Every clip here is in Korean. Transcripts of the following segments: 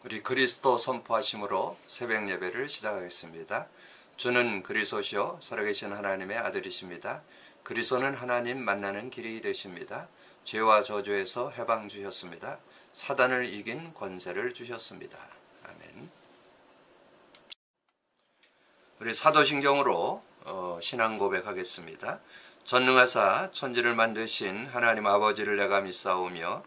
우리 그리스도 선포하심으로 새벽 예배를 시작하겠습니다. 주는 그리스도시요 살아계신 하나님의 아들이십니다. 그리스도는 하나님 만나는 길이 되십니다. 죄와 저주에서 해방 주셨습니다. 사단을 이긴 권세를 주셨습니다. 아멘. 우리 사도신경으로 신앙 고백하겠습니다. 전능하사 천지를 만드신 하나님 아버지를 내가 믿사오며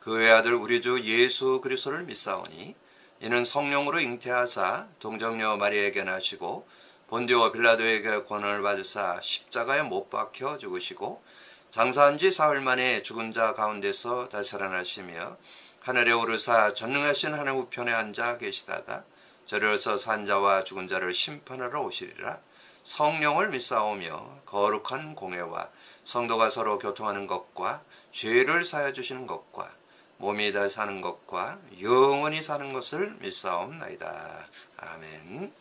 그의 아들 우리 주 예수 그리스도를 믿사오니 이는 성령으로 잉태하사 동정녀 마리아에게 나시고 본디오 빌라도에게 권한을 받으사 십자가에 못 박혀 죽으시고 장사한 지 사흘 만에 죽은 자 가운데서 다시 살아나시며 하늘에 오르사 전능하신 하늘 우편에 앉아 계시다가 저리로서 산 자와 죽은 자를 심판하러 오시리라. 성령을 믿사오며 거룩한 공회와 성도가 서로 교통하는 것과 죄를 사하여 주시는 것과 몸이 다 사는 것과 영원히 사는 것을 믿사옵나이다. 아멘.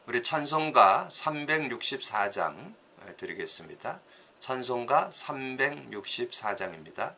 우리 찬송가 364장 드리겠습니다. 찬송가 364장입니다.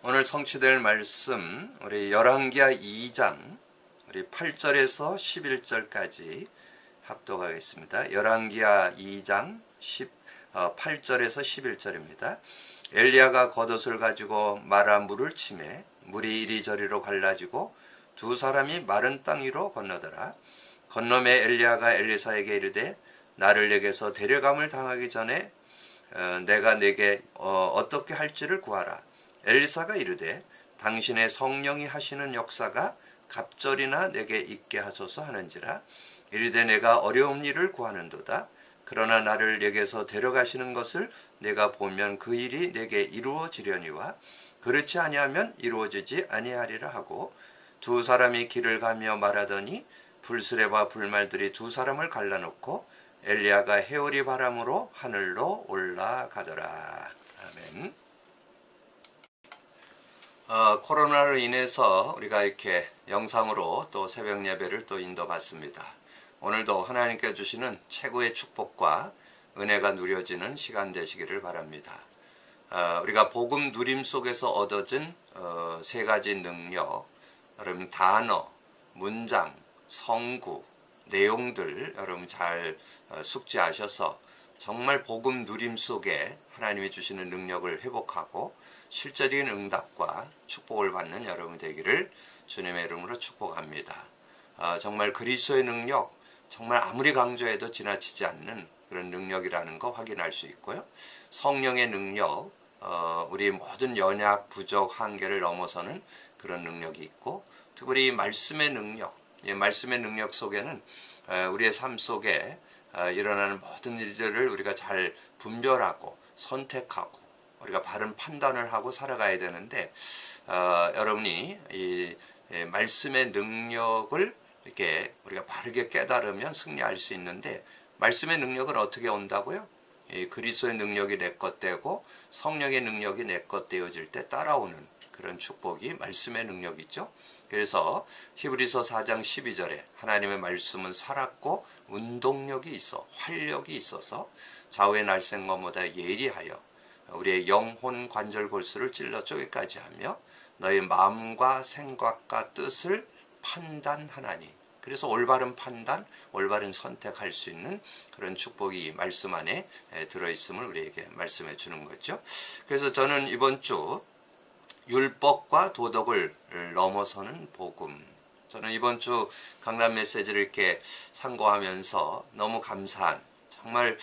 오늘 성취될 말씀 우리 열왕기하 2장 우리 8절에서 11절까지 합독하겠습니다. 열왕기하 2장 8절에서 11절입니다. 엘리야가 겉옷을 가지고 마라 물을 치매 물이 이리저리로 갈라지고 두 사람이 마른 땅 위로 건너더라. 건너매 엘리야가 엘리사에게 이르되 나를 내게서 데려감을 당하기 전에 내가 내게 어떻게 할지를 구하라. 엘리사가 이르되 당신의 성령이 하시는 역사가 갑절이나 내게 있게 하소서 하는지라. 이르되 내가 어려운 일을 구하는도다. 그러나 나를 내게서 데려가시는 것을 내가 보면 그 일이 내게 이루어지려니와 그렇지 아니하면 이루어지지 아니하리라 하고 두 사람이 길을 가며 말하더니 불스레와 불말들이 두 사람을 갈라놓고 엘리야가 해오리 바람으로 하늘로 올라가더라. 아멘. 코로나로 인해서 우리가 이렇게 영상으로 또 새벽 예배를 또 인도받습니다. 오늘도 하나님께 주시는 최고의 축복과 은혜가 누려지는 시간 되시기를 바랍니다. 우리가 복음 누림 속에서 얻어진 세 가지 능력, 여러분 단어, 문장, 성구, 내용들 여러분 잘 숙지하셔서 정말 복음 누림 속에 하나님이 주시는 능력을 회복하고 실제적인 응답과 축복을 받는 여러분 되기를 주님의 이름으로 축복합니다. 정말 그리스도의 능력, 정말 아무리 강조해도 지나치지 않는 그런 능력이라는 거 확인할 수 있고요. 성령의 능력, 우리 모든 연약, 부족, 한계를 넘어서는 그런 능력이 있고 특별히 말씀의 능력, 말씀의 능력 속에는 우리의 삶 속에 일어나는 모든 일들을 우리가 잘 분별하고 선택하고 우리가 바른 판단을 하고 살아가야 되는데 여러분이 이 말씀의 능력을 이렇게 우리가 바르게 깨달으면 승리할 수 있는데 말씀의 능력은 어떻게 온다고요? 그리스도의 능력이 내 것 되고 성령의 능력이 내 것 되어질 때 따라오는 그런 축복이 말씀의 능력이죠. 그래서 히브리서 4장 12절에 하나님의 말씀은 살았고 운동력이 있어 활력이 있어서 좌우의 날쌘검보다 예리하여 우리의 영혼 관절 골수를 찔러 쪼개까지 하며 너의 마음과 생각과 뜻을 판단하나니. 그래서 올바른 판단, 올바른 선택할 수 있는 그런 축복이 말씀 안에 들어있음을 우리에게 말씀해 주는 거죠. 그래서 저는 이번 주 율법과 도덕을 넘어서는 복음, 저는 이번 주 강단 메시지를 이렇게 상고하면서 너무 감사한, 정말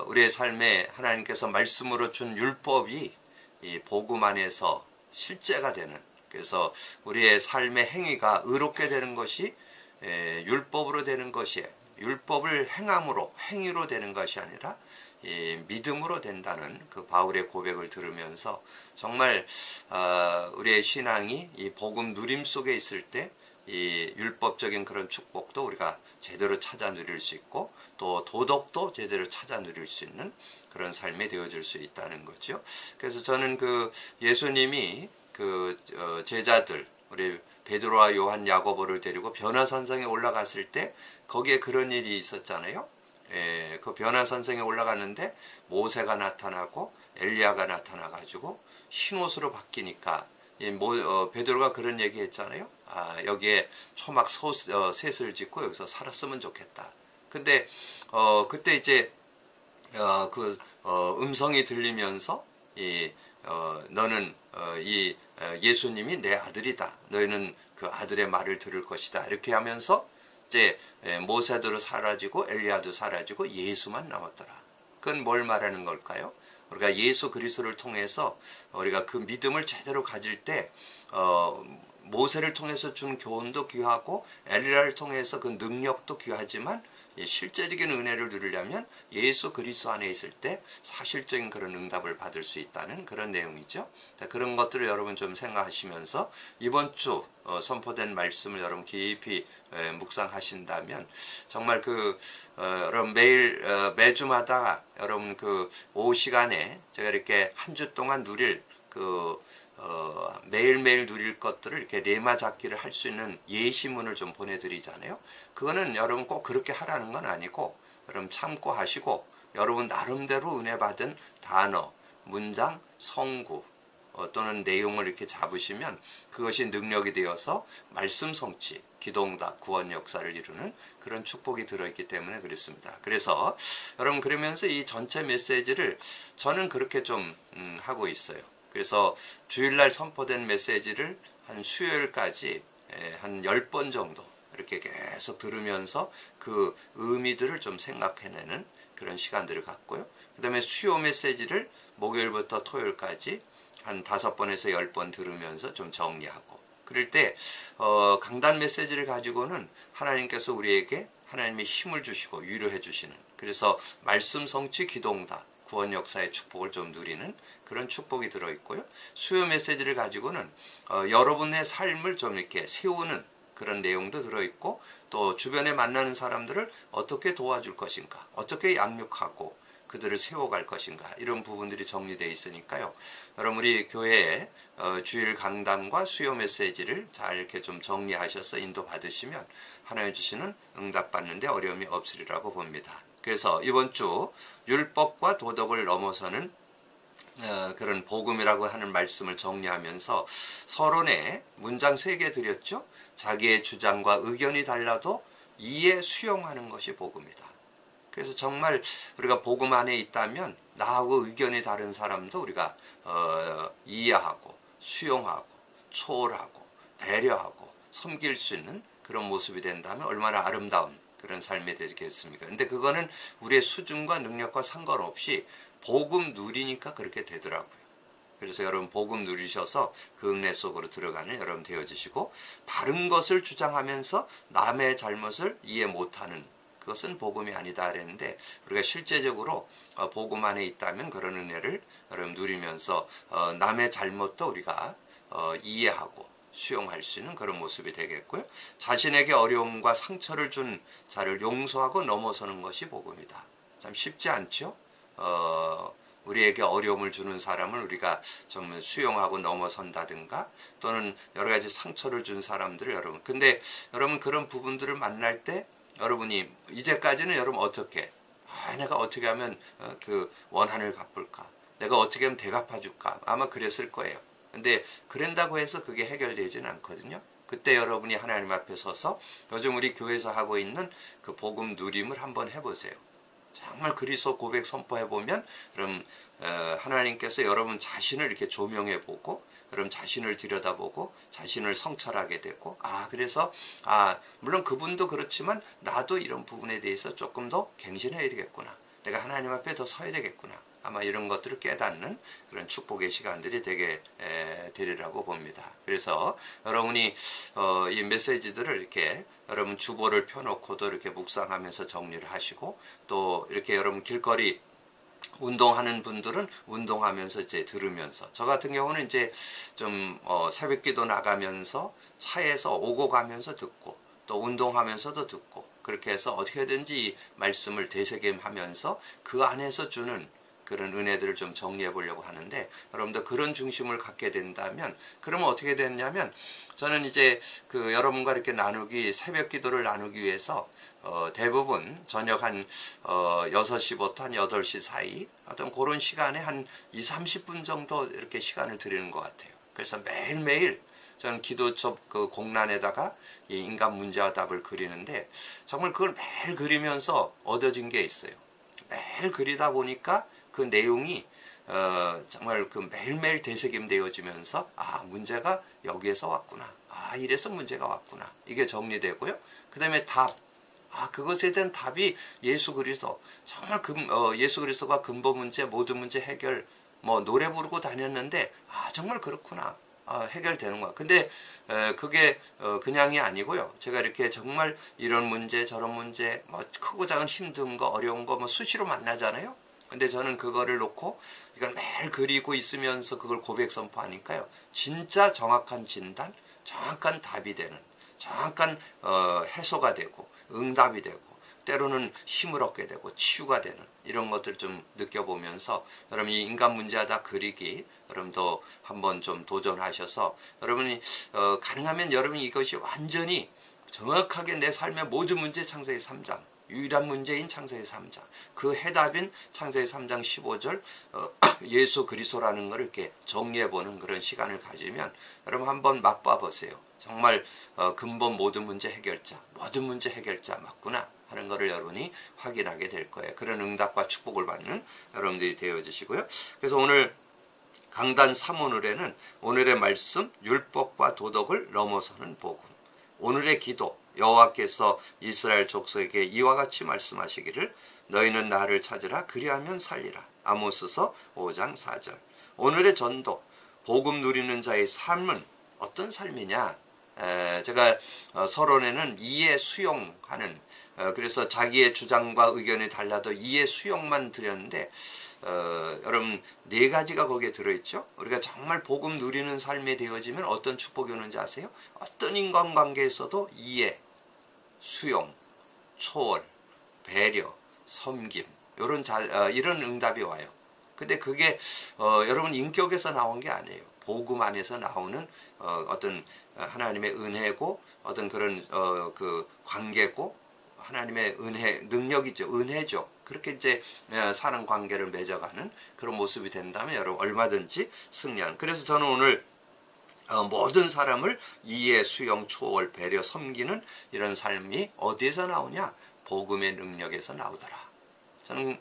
우리의 삶에 하나님께서 말씀으로 준 율법이 이 복음 안에서 실제가 되는, 그래서 우리의 삶의 행위가 의롭게 되는 것이 율법으로 되는 것이, 율법을 행함으로 행위로 되는 것이 아니라 믿음으로 된다는 그 바울의 고백을 들으면서 정말 우리의 신앙이 이 복음 누림 속에 있을 때 이 율법적인 그런 축복도 우리가 제대로 찾아 누릴 수 있고 또 도덕도 제대로 찾아 누릴 수 있는 그런 삶이 되어질 수 있다는 거죠. 그래서 저는 그 예수님이 그 제자들 우리 베드로와 요한, 야고보를 데리고 변화산성에 올라갔을 때 거기에 그런 일이 있었잖아요. 그 변화산성에 올라갔는데 모세가 나타나고 엘리야가 나타나가지고 흰옷으로 바뀌니까 베드로가 그런 얘기 했잖아요. 여기에 초막 셋을 짓고 여기서 살았으면 좋겠다. 근데 그때 이제 그 음성이 들리면서 너는 이 예수님이 내 아들이다. 너희는 그 아들의 말을 들을 것이다. 이렇게 하면서 이제 모세도 사라지고 엘리야도 사라지고 예수만 남았더라. 그건 뭘 말하는 걸까요? 우리가 예수 그리스도를 통해서 우리가 그 믿음을 제대로 가질 때 모세를 통해서 준 교훈도 귀하고 엘리야를 통해서 그 능력도 귀하지만 실제적인 은혜를 누리려면 예수 그리스도 안에 있을 때 사실적인 그런 응답을 받을 수 있다는 그런 내용이죠. 그런 것들을 여러분 좀 생각하시면서 이번 주 선포된 말씀을 여러분 깊이 묵상하신다면 정말 여러분 매주마다 여러분 그 오후 시간에 제가 이렇게 한 주 동안 누릴 매일매일 누릴 것들을 이렇게 레마 잡기를 할 수 있는 예시문을 좀 보내드리잖아요. 그거는 여러분 꼭 그렇게 하라는 건 아니고 여러분 참고하시고 여러분 나름대로 은혜 받은 단어, 문장, 성구 또는 내용을 이렇게 잡으시면 그것이 능력이 되어서 말씀 성취, 기도응답, 구원 역사를 이루는 그런 축복이 들어있기 때문에 그렇습니다. 그래서 여러분 그러면서 이 전체 메시지를 저는 그렇게 좀 하고 있어요. 그래서 주일날 선포된 메시지를 한 수요일까지 한 10번 정도 이렇게 계속 들으면서 그 의미들을 좀 생각해내는 그런 시간들을 갖고요. 그 다음에 수요 메시지를 목요일부터 토요일까지 한 5번에서 10번 들으면서 좀 정리하고, 그럴 때 강단 메시지를 가지고는 하나님께서 우리에게 하나님의 힘을 주시고 위로해 주시는, 그래서 말씀 성취, 기도응답, 구원 역사의 축복을 좀 누리는 그런 축복이 들어있고요. 수요 메시지를 가지고는 여러분의 삶을 좀 이렇게 세우는 그런 내용도 들어있고, 또 주변에 만나는 사람들을 어떻게 도와줄 것인가, 어떻게 양육하고 그들을 세워갈 것인가, 이런 부분들이 정리되어 있으니까요. 여러분 우리 교회에 주일 강단과 수요 메시지를 잘 이렇게 좀 정리하셔서 인도받으시면 하나님 주시는 응답받는 데 어려움이 없으리라고 봅니다. 그래서 이번 주 율법과 도덕을 넘어서는 그런 복음이라고 하는 말씀을 정리하면서 서론에 문장 3개 드렸죠. 자기의 주장과 의견이 달라도 이해 수용하는 것이 복음이다. 그래서 정말 우리가 복음 안에 있다면 나하고 의견이 다른 사람도 우리가 이해하고 수용하고 초월하고 배려하고 섬길 수 있는 그런 모습이 된다면 얼마나 아름다운 그런 삶이 되겠습니까? 근데 그거는 우리의 수준과 능력과 상관없이 복음 누리니까 그렇게 되더라고요. 그래서 여러분 복음 누리셔서 그 은혜 속으로 들어가는 여러분 되어지시고, 바른 것을 주장하면서 남의 잘못을 이해 못하는 그것은 복음이 아니다 그랬는데, 우리가 실제적으로 복음 안에 있다면 그런 은혜를 여러분 누리면서 남의 잘못도 우리가 이해하고 수용할 수 있는 그런 모습이 되겠고요. 자신에게 어려움과 상처를 준 자를 용서하고 넘어서는 것이 복음이다. 참 쉽지 않죠? 우리에게 어려움을 주는 사람을 우리가 좀 수용하고 넘어선다든가, 또는 여러 가지 상처를 준 사람들을 근데 여러분 그런 부분들을 만날 때 여러분이 이제까지는 여러분 어떻게 내가 어떻게 하면 그 원한을 갚을까, 내가 어떻게 하면 대갚아 줄까, 아마 그랬을 거예요. 근데 그런다고 해서 그게 해결되지는 않거든요. 그때 여러분이 하나님 앞에 서서 요즘 우리 교회에서 하고 있는 그 복음 누림을 한번 해보세요. 정말 그리스도 고백 선포해보면 그럼 하나님께서 여러분 자신을 이렇게 조명해보고, 여러분 자신을 들여다보고 자신을 성찰하게 되고, 그래서 물론 그분도 그렇지만 나도 이런 부분에 대해서 조금 더 갱신해야 되겠구나, 내가 하나님 앞에 더 서야 되겠구나, 아마 이런 것들을 깨닫는 그런 축복의 시간들이 되게 되리라고 봅니다. 그래서 여러분이 이 메시지들을 이렇게 여러분 주보를 펴놓고도 이렇게 묵상하면서 정리를 하시고, 또 이렇게 여러분 길거리 운동하는 분들은 운동하면서 이제 들으면서, 저 같은 경우는 이제 좀 새벽기도 나가면서 차에서 오고 가면서 듣고, 또 운동하면서도 듣고, 그렇게 해서 어떻게든지 이 말씀을 되새김하면서 그 안에서 주는 그런 은혜들을 좀 정리해 보려고 하는데, 여러분들 그런 중심을 갖게 된다면 그러면 어떻게 됐냐면, 저는 이제 그 여러분과 이렇게 새벽 기도를 나누기 위해서 대부분 저녁 한 6시부터 한 8시 사이 어떤 그런 시간에 한 20-30분 정도 이렇게 시간을 드리는 것 같아요. 그래서 매일매일 저는 기도첩 그 공란에다가 이 인간 문제와 답을 그리는데, 정말 그걸 매일 그리면서 얻어진 게 있어요. 매일 그리다 보니까 그 내용이 정말 그 매일매일 되새김되어지면서 문제가 여기에서 왔구나, 이래서 문제가 왔구나, 이게 정리되고요. 그 다음에 답, 그것에 대한 답이 예수 그리스도, 정말 예수 그리스도가 근본 문제, 모든 문제 해결, 노래 부르고 다녔는데 정말 그렇구나, 해결되는 거야. 근데 그게 그냥이 아니고요. 제가 이렇게 정말 이런 문제 저런 문제, 크고 작은 힘든 거 어려운 거 수시로 만나잖아요. 근데 저는 그거를 놓고 이걸 매일 그리고 있으면서 그걸 고백 선포하니까요, 진짜 정확한 진단, 정확한 답이 되는, 정확한 해소가 되고 응답이 되고, 때로는 힘을 얻게 되고 치유가 되는 이런 것들을 좀 느껴보면서, 여러분 이 인간 문제하다 그리기 여러분도 한번 좀 도전하셔서, 여러분이 가능하면 여러분이 이것이 완전히 정확하게 내 삶의 모든 문제 창세기 3장, 유일한 문제인 창세기 3장, 그 해답인 창세기 3장 15절 예수 그리스도라는 걸 이렇게 정리해보는 그런 시간을 가지면 여러분 한번 맛봐 보세요. 정말 근본 모든 문제 해결자, 모든 문제 해결자 맞구나 하는 것을 여러분이 확인하게 될 거예요. 그런 응답과 축복을 받는 여러분들이 되어주시고요. 그래서 오늘 강단 3오늘에는 오늘의 말씀 율법과 도덕을 넘어서는 복음, 오늘의 기도, 여호와께서 이스라엘 족속에게 이와 같이 말씀하시기를 너희는 나를 찾으라 그리하면 살리라. 아모스서 5장 4절. 오늘의 전도, 복음 누리는 자의 삶은 어떤 삶이냐? 제가 서론에는 이해 수용하는, 그래서 자기의 주장과 의견이 달라도 이해 수용만 드렸는데 여러분 4가지가 거기에 들어있죠. 우리가 정말 복음 누리는 삶이 되어지면 어떤 축복이 오는지 아세요? 어떤 인간관계에서도 이해, 수용, 초월, 배려, 섬김 이런 응답이 와요. 근데 그게 여러분 인격에서 나온 게 아니에요. 복음 안에서 나오는 어떤 하나님의 은혜고 어떤 그런 그 관계고 하나님의 은혜 능력이죠. 은혜죠. 그렇게 이제 사는 관계를 맺어가는 그런 모습이 된다면 여러분 얼마든지 승리하는. 그래서 저는 오늘 모든 사람을 이해, 수용, 초월, 배려, 섬기는 이런 삶이 어디에서 나오냐? 복음의 능력에서 나오더라. 저는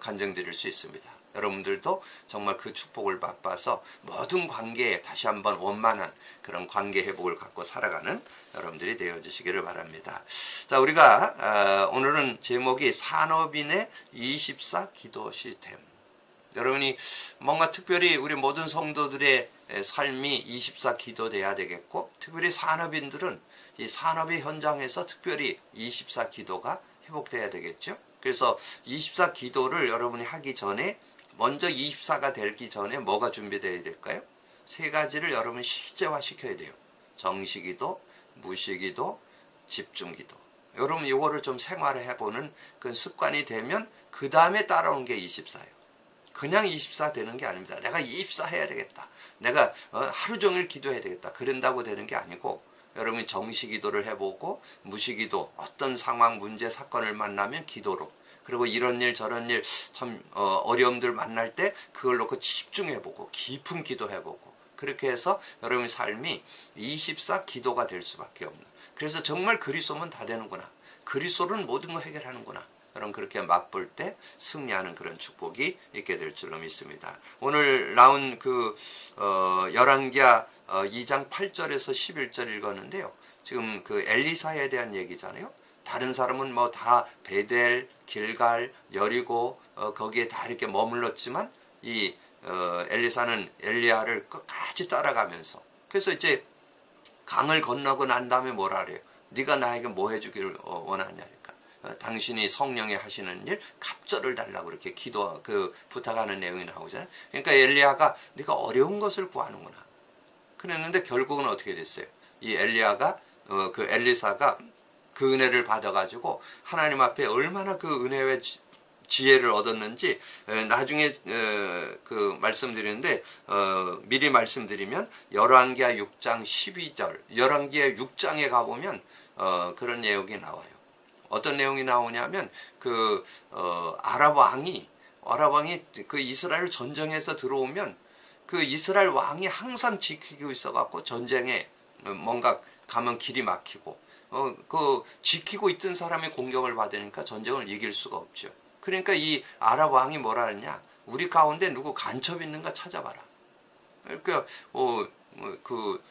간증드릴 수 있습니다. 여러분들도 정말 그 축복을 맛봐서 모든 관계에 다시 한번 원만한 그런 관계 회복을 갖고 살아가는 여러분들이 되어주시기를 바랍니다. 자, 우리가 오늘은 제목이 산업인의 24 기도 시스템. 여러분이 뭔가 특별히 우리 모든 성도들의 삶이 24 기도돼야 되겠고, 특별히 산업인들은 이 산업의 현장에서 특별히 24 기도가 회복돼야 되겠죠. 그래서 24 기도를 여러분이 하기 전에 먼저 24가 되기 전에 뭐가 준비되어야 될까요? 3가지를 여러분이 실제화 시켜야 돼요. 정시기도, 무시기도, 집중기도. 여러분 이거를 좀 생활을 해보는 그 습관이 되면 그 다음에 따라오는 게 24예요. 그냥 24 되는 게 아닙니다. 내가 24 해야 되겠다. 내가 하루 종일 기도해야 되겠다. 그런다고 되는 게 아니고 여러분이 정시기도를 해보고 무시기도, 어떤 상황, 문제, 사건을 만나면 기도로, 그리고 이런 일 저런 일 참 어려움들 만날 때 그걸 놓고 집중해보고 깊은 기도해보고, 그렇게 해서 여러분의 삶이 24 기도가 될 수밖에 없는. 그래서 정말 그리스도면 다 되는구나. 그리스도는 모든 걸 해결하는구나. 여러분 그렇게 맛볼 때 승리하는 그런 축복이 있게 될 줄로 믿습니다. 오늘 나온 그 열왕기하 2장 8절에서 11절 읽었는데요. 지금 그 엘리사에 대한 얘기잖아요. 다른 사람은 뭐 다 베델, 길갈, 여리고 거기에 다 이렇게 머물렀지만 이 엘리사는 엘리야를 끝까지 따라가면서, 그래서 이제 강을 건너고 난 다음에 뭐라 그래요? 네가 나에게 뭐 해주기를 원하냐니까. 당신이 성령이 하시는 일 갑절을 달라고 이렇게 부탁하는 내용이 나오잖아요. 그러니까 엘리야가 네가 어려운 것을 구하는구나. 그랬는데 결국은 어떻게 됐어요? 이 엘리야가 그 엘리사가 그 은혜를 받아가지고 하나님 앞에 얼마나 그 은혜의 지혜를 얻었는지 나중에 그 말씀드리는데 미리 말씀드리면 열왕기하 6장 12절, 열왕기하 6장에 가보면 그런 내용이 나와요. 어떤 내용이 나오냐면 그 아랍 왕이 그 이스라엘 전쟁에서 들어오면 그 이스라엘 왕이 항상 지키고 있어갖고 전쟁에 뭔가 가면 길이 막히고 그 지키고 있던 사람의 공격을 받으니까 전쟁을 이길 수가 없죠. 그러니까 이 아랍 왕이 뭐라 하느냐? 우리 가운데 누구 간첩 있는가 찾아봐라. 그러니까 그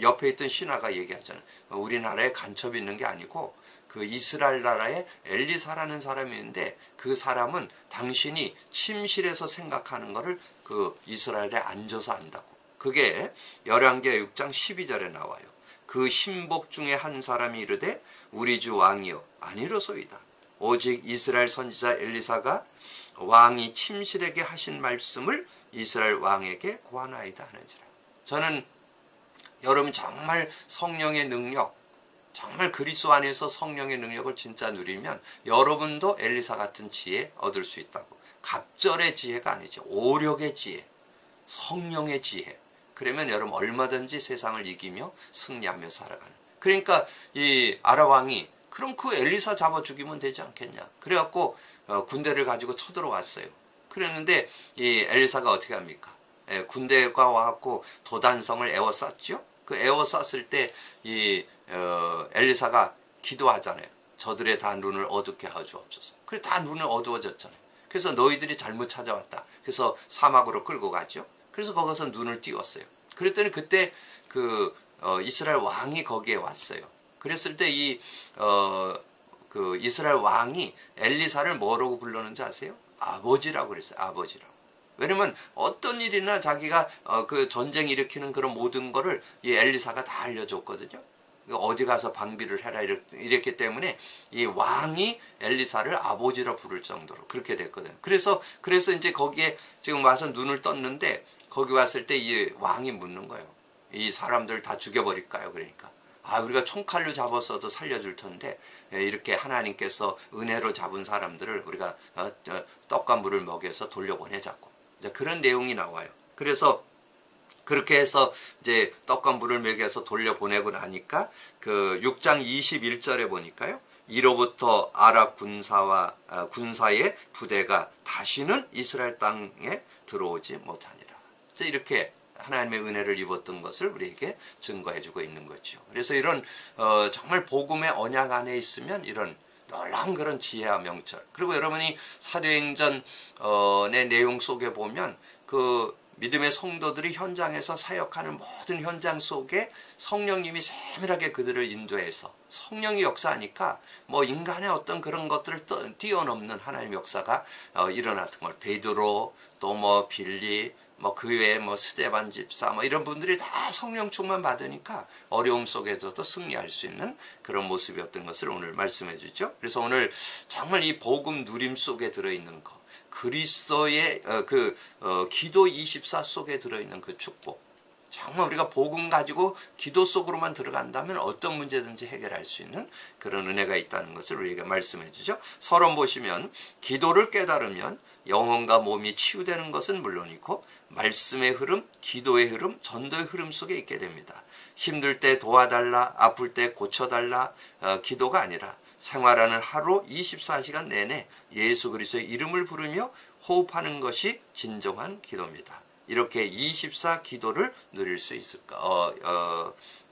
옆에 있던 신하가 얘기하잖아요. 우리나라에 간첩이 있는 게 아니고 그 이스라엘 나라에 엘리사라는 사람이 있는데 그 사람은 당신이 침실에서 생각하는 거를 그 이스라엘에 앉아서 안다고. 그게 열왕기하 6장 12절에 나와요. 그 신복 중에 한 사람이 이르되 우리 주 왕이여 아니로소이다. 오직 이스라엘 선지자 엘리사가 왕이 침실에게 하신 말씀을 이스라엘 왕에게 고하나이다 하는지라. 저는 여러분 정말 성령의 능력, 정말 그리스도 안에서 성령의 능력을 진짜 누리면 여러분도 엘리사 같은 지혜 얻을 수 있다고. 갑절의 지혜가 아니죠. 오력의 지혜, 성령의 지혜. 그러면 여러분 얼마든지 세상을 이기며 승리하며 살아가는 그러니까 이 아랍 왕이 그럼 그 엘리사 잡아 죽이면 되지 않겠냐. 그래갖고 군대를 가지고 쳐들어왔어요. 그랬는데 이 엘리사가 어떻게 합니까? 군대가 와갖고 도단성을 에워쌌죠. 그 에워쌌을 때 이 엘리사가 기도하잖아요. 저들의 다 눈을 어둡게 하주옵소서. 그래 다 눈을 어두워졌잖아요. 그래서 너희들이 잘못 찾아왔다. 그래서 사막으로 끌고 가죠. 그래서 거기서 눈을 띄웠어요. 그랬더니 그때 그 이스라엘 왕이 거기에 왔어요. 그랬을 때 그 이스라엘 왕이 엘리사를 뭐라고 불렀는지 아세요? 아버지라고 그랬어요. 아버지라고. 왜냐면 어떤 일이나 자기가 그 전쟁 일으키는 그런 모든 거를 이 엘리사가 다 알려줬거든요. 어디 가서 방비를 해라 이랬기 때문에 이 왕이 엘리사를 아버지라 부를 정도로 그렇게 됐거든요. 그래서 이제 거기에 지금 와서 눈을 떴는데 거기 왔을 때 이 왕이 묻는 거예요. 이 사람들 다 죽여버릴까요? 그러니까 우리가 총칼로 잡았어도 살려줄 텐데 이렇게 하나님께서 은혜로 잡은 사람들을 우리가 떡과 물을 먹여서 돌려보내자고 그런 내용이 나와요. 그래서 그렇게 해서 이제 떡과 물을 먹여서 돌려보내고 나니까 그 6장 21절에 보니까요. 이로부터 아랍 군사의 부대가 다시는 이스라엘 땅에 들어오지 못하니라. 이렇게 하나님의 은혜를 입었던 것을 우리에게 증거해주고 있는 거죠. 그래서 이런 정말 복음의 언약 안에 있으면 이런 놀라운 그런 지혜와 명철. 그리고 여러분이 사도행전의 내용 속에 보면 그 믿음의 성도들이 현장에서 사역하는 모든 현장 속에 성령님이 세밀하게 그들을 인도해서 성령이 역사하니까 뭐 인간의 어떤 그런 것들을 뛰어넘는 하나님의 역사가 일어났던 걸 베드로 또 뭐 빌리 뭐 그 외에 뭐 스데반 집사 뭐 이런 분들이 다 성령 충만 받으니까 어려움 속에서도 승리할 수 있는 그런 모습이었던 것을 오늘 말씀해 주죠. 그래서 오늘 정말 이 복음 누림 속에 들어있는 것 그리스도의 기도 24 속에 들어있는 그 축복 정말 우리가 복음 가지고 기도 속으로만 들어간다면 어떤 문제든지 해결할 수 있는 그런 은혜가 있다는 것을 우리에게 말씀해 주죠. 서론 보시면 기도를 깨달으면 영혼과 몸이 치유되는 것은 물론이고 말씀의 흐름, 기도의 흐름, 전도의 흐름 속에 있게 됩니다. 힘들 때 도와달라, 아플 때 고쳐달라 기도가 아니라 생활하는 하루 24시간 내내 예수 그리스도의 이름을 부르며 호흡하는 것이 진정한 기도입니다. 이렇게 24 기도를 누릴 수 있을까?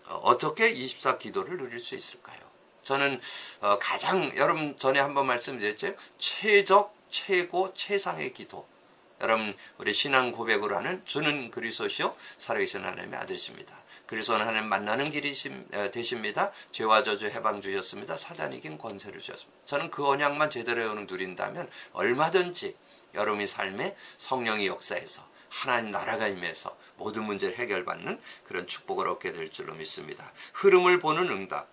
어떻게 24 기도를 누릴 수 있을까요? 저는 가장 여러분 전에 한번 말씀드렸죠. 최고 최상의 기도. 여러분 우리 신앙 고백으로 하는 주는 그리스도시요 살아계신 하나님의 아들이십니다. 그리스도는 하나님 만나는 길이 되십니다. 죄와 저주 해방 주셨습니다. 사단이 이긴 권세를 주셨습니다. 저는 그 언약만 제대로 누린다면 얼마든지 여러분의 삶에 성령의 역사에서 하나님 나라가 임해서 모든 문제를 해결받는 그런 축복을 얻게 될 줄로 믿습니다. 흐름을 보는 응답.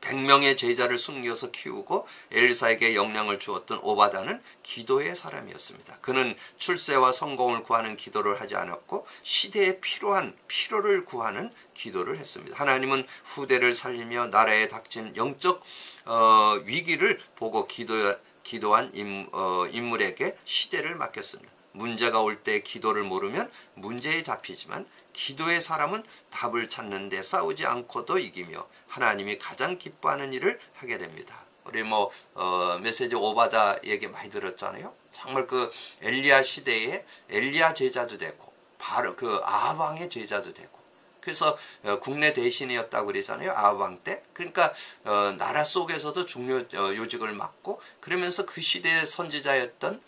100명의 제자를 숨겨서 키우고 엘리사에게 영향을 주었던 오바다는 기도의 사람이었습니다. 그는 출세와 성공을 구하는 기도를 하지 않았고 시대에 필요한 필요를 구하는 기도를 했습니다. 하나님은 후대를 살리며 나라에 닥친 영적 위기를 보고 기도한 인물에게 시대를 맡겼습니다. 문제가 올 때 기도를 모르면 문제에 잡히지만 기도의 사람은 답을 찾는 데 싸우지 않고도 이기며 하나님이 가장 기뻐하는 일을 하게 됩니다. 우리 메시지 오바다 얘기 많이 들었잖아요. 정말 그 엘리야 시대에 엘리야 제자도 되고 바로 그 아합 왕의 제자도 되고 그래서 국내 대신이었다고 그러잖아요. 아합 왕 때. 그러니까 나라 속에서도 중요 요직을 맡고 그러면서 그 시대의 선지자였던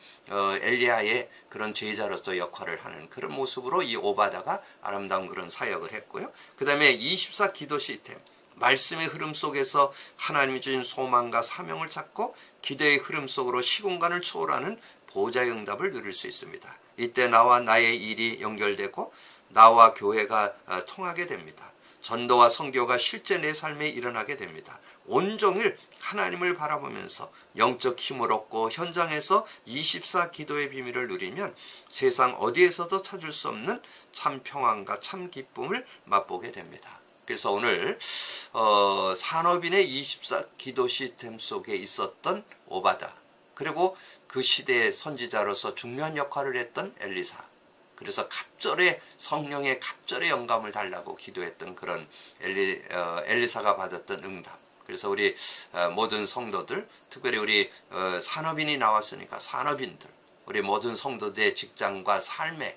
엘리야의 그런 제자로서 역할을 하는 그런 모습으로 이 오바다가 아름다운 그런 사역을 했고요. 그 다음에 24 기도 시스템. 말씀의 흐름 속에서 하나님이 주신 소망과 사명을 찾고 기도의 흐름 속으로 시공간을 초월하는 보좌의 응답을 누릴 수 있습니다. 이때 나와 나의 일이 연결되고 나와 교회가 통하게 됩니다. 전도와 선교가 실제 내 삶에 일어나게 됩니다. 온종일 하나님을 바라보면서 영적 힘을 얻고 현장에서 24 기도의 비밀을 누리면 세상 어디에서도 찾을 수 없는 참 평안과 참 기쁨을 맛보게 됩니다. 그래서 오늘 산업인의 24 기도 시스템 속에 있었던 오바다 그리고 그 시대의 선지자로서 중요한 역할을 했던 엘리사 그래서 갑절에 성령의 갑절의 영감을 달라고 기도했던 그런 엘리사가 받았던 응답. 그래서 우리 모든 성도들, 특별히 우리 산업인이 나왔으니까 산업인들, 우리 모든 성도들의 직장과 삶에,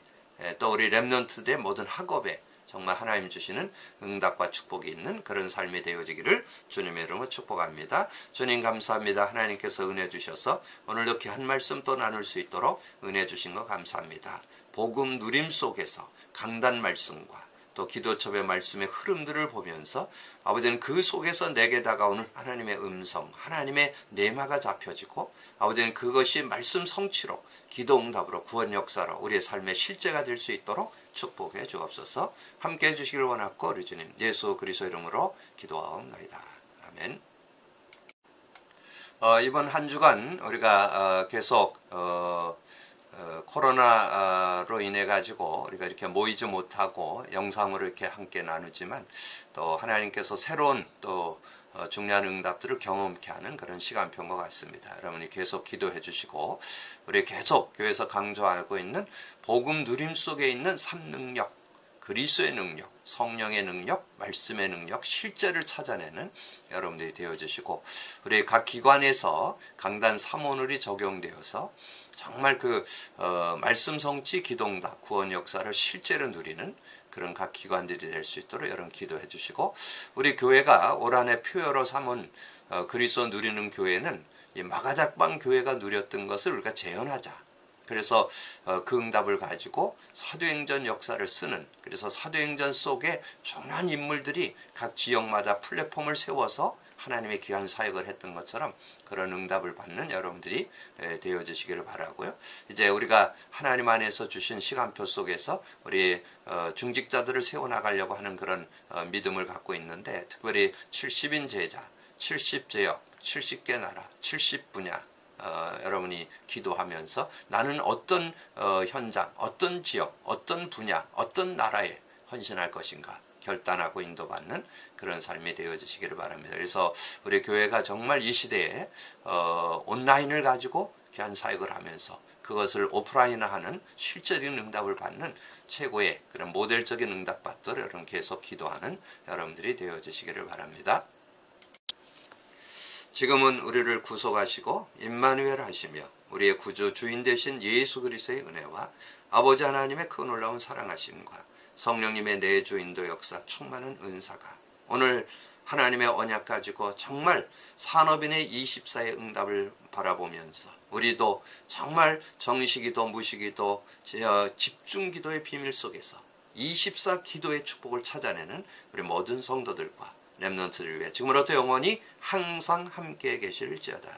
또 우리 렘넌트들의 모든 학업에 정말 하나님 주시는 응답과 축복이 있는 그런 삶이 되어지기를 주님의 이름으로 축복합니다. 주님 감사합니다. 하나님께서 은혜 주셔서 오늘도 귀한 말씀 또 나눌 수 있도록 은혜 주신 거 감사합니다. 복음 누림 속에서 강단 말씀과 또 기도첩의 말씀의 흐름들을 보면서 아버지는 그 속에서 내게 다가오는 하나님의 음성, 하나님의 내마가 잡혀지고 아버지는 그것이 말씀 성취로 기도 응답으로 구원 역사로 우리의 삶의 실제가 될 수 있도록 축복해 주옵소서. 함께 해주시길 원하고 우리 주님 예수 그리스도 이름으로 기도하옵나이다. 아멘. 이번 한 주간 우리가 계속 코로나로 인해 가지고 우리가 이렇게 모이지 못하고 영상으로 이렇게 함께 나누지만 또 하나님께서 새로운 또 중요한 응답들을 경험케 하는 그런 시간표인 것 같습니다. 여러분이 계속 기도해 주시고 우리 계속 교회에서 강조하고 있는 복음 누림 속에 있는 3능력, 그리스도의 능력, 성령의 능력, 말씀의 능력, 실제를 찾아내는 여러분들이 되어주시고 우리 각 기관에서 강단 3원을이 적용되어서 정말 그 말씀 성취 기도응답 구원 역사를 실제로 누리는 그런 각 기관들이 될 수 있도록 여러분 기도해 주시고 우리 교회가 올 한해 표어로 삼은 그리스도 누리는 교회는 이 마가닥방 교회가 누렸던 것을 우리가 재현하자. 그래서 그 응답을 가지고 사도행전 역사를 쓰는, 그래서 사도행전 속에 중요한 인물들이 각 지역마다 플랫폼을 세워서 하나님의 귀한 사역을 했던 것처럼 그런 응답을 받는 여러분들이 되어주시기를 바라고요. 이제 우리가 하나님 안에서 주신 시간표 속에서 우리 중직자들을 세워나가려고 하는 그런 믿음을 갖고 있는데, 특별히 70인 제자, 70제역, 70개 나라, 70분야 여러분이 기도하면서 나는 어떤 현장, 어떤 지역, 어떤 분야, 어떤 나라에 헌신할 것인가 결단하고 인도받는 그런 삶이 되어지시기를 바랍니다. 그래서 우리 교회가 정말 이 시대에 온라인을 가지고 귀한 사역을 하면서 그것을 오프라인화하는 실제적인 응답을 받는 최고의 그런 모델적인 응답받도록 여러분 계속 기도하는 여러분들이 되어지시기를 바랍니다. 지금은 우리를 구속하시고 임마누엘 하시며 우리의 구주 주인 되신 예수 그리스도의 은혜와 아버지 하나님의 그 놀라운 사랑하심과 성령님의 내주 인도 역사 충만한 은사가 오늘 하나님의 언약 가지고 정말 산업인의 24의 응답을 바라보면서 우리도 정말 정식기도 무식기도 집중기도의 비밀 속에서 24 기도의 축복을 찾아내는 우리 모든 성도들과 렘넌트를 위해 지금으로부터 영원히 항상 함께 계실지어다.